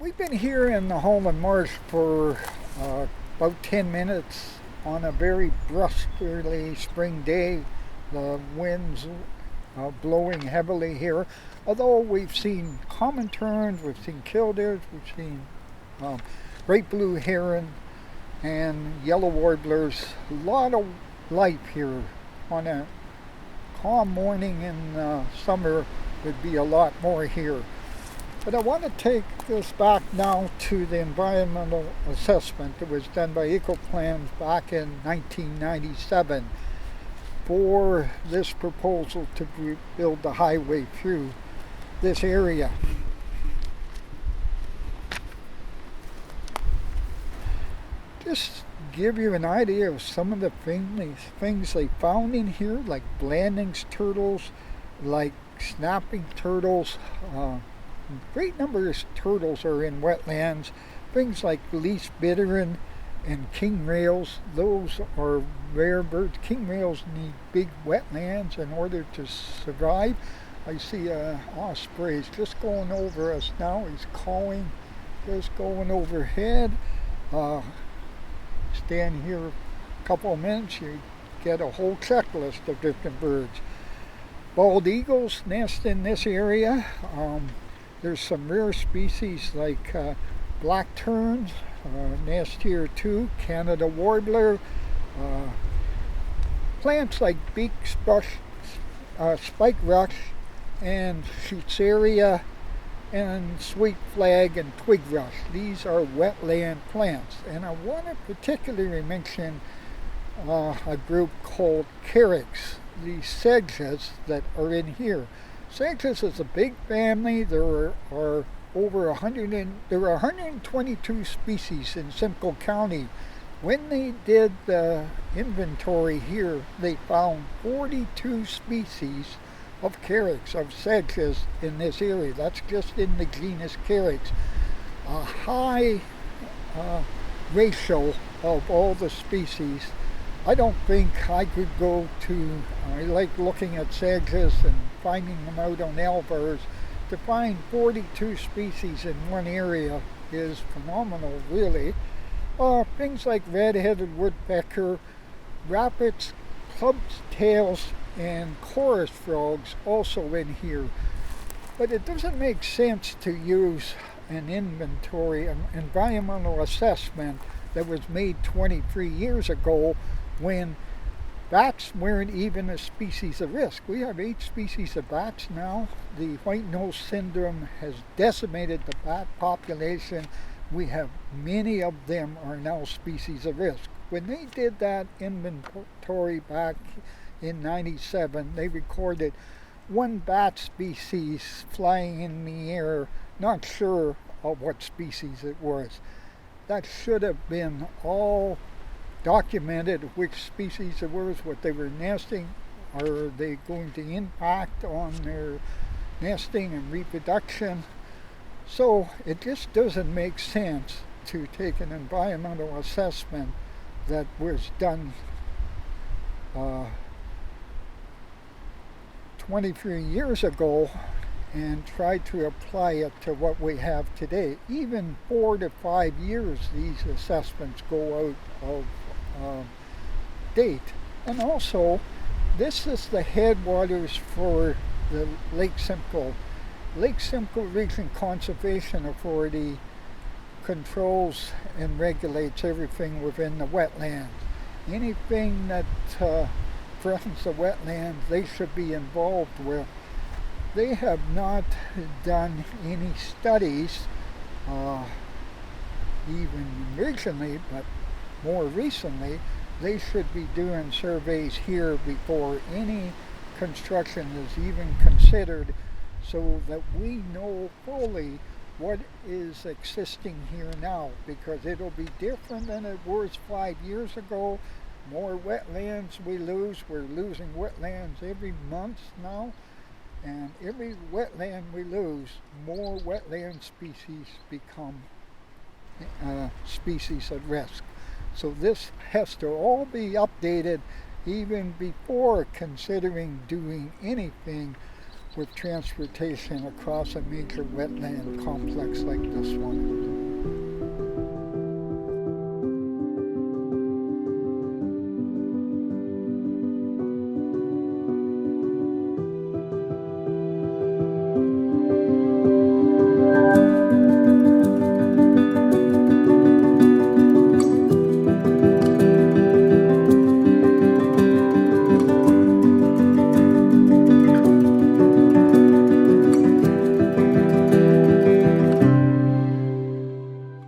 We've been here in the Holland Marsh for about 10 minutes on a very blustery spring day. The wind's blowing heavily here. Although we've seen common terns, we've seen killdeers, we've seen great blue heron and yellow warblers. A lot of life here. On a calm morning in summer would be a lot more here. But I want to take this back now to the environmental assessment that was done by EcoPlans back in 1997 for this proposal to build the highway through this area. Just give you an idea of some of the things they found in here, like Blanding's turtles, like snapping turtles. Great number of turtles are in wetlands. Things like least bitterin and king rails, those are rare birds. King rails need big wetlands in order to survive. I see ospreys just going over us now. He's calling, just going overhead. Stand here a couple of minutes, you get a whole checklist of different birds. Bald eagles nest in this area. There's some rare species like black terns nest here too, Canada warbler, plants like beak spike rush and Schutzeria and sweet flag and twig rush. These are wetland plants. And I want to particularly mention a group called carex, the sedges that are in here. Sedges is a big family. There are over 122 species in Simcoe County. When they did the inventory here, they found 42 species of carex, of sedges in this area. That's just in the genus carex. A high ratio of all the species. I don't think I could go to, I like looking at sedges and finding them out on elvers. To find 42 species in one area is phenomenal, really. Things like red-headed woodpecker, rabbits, clubtails, and chorus frogs also in here. But it doesn't make sense to use an inventory, an environmental assessment that was made 23 years ago when bats weren't even a species of risk. We have 8 species of bats now. The white nose syndrome has decimated the bat population. We have many of them are now species of risk. When they did that inventory back in 97, they recorded one bat species flying in the air, not sure of what species it was. That should have been all documented, which species it was, what they were nesting. Are they going to impact on their nesting and reproduction? So it just doesn't make sense to take an environmental assessment that was done 23 years ago and try to apply it to what we have today. Even 4 to 5 years these assessments go out of date. And also, this is the headwaters for the Lake Simcoe. Lake Simcoe Region Conservation Authority controls and regulates everything within the wetlands. Anything that threatens the wetlands, they should be involved with. They have not done any studies, even originally, but more recently, they should be doing surveys here before any construction is even considered, so that we know fully what is existing here now, because it'll be different than it was 5 years ago. More wetlands we lose. We're losing wetlands every month now, and every wetland we lose, more wetland species become species at risk. So this has to all be updated even before considering doing anything with transportation across a major wetland complex like this one.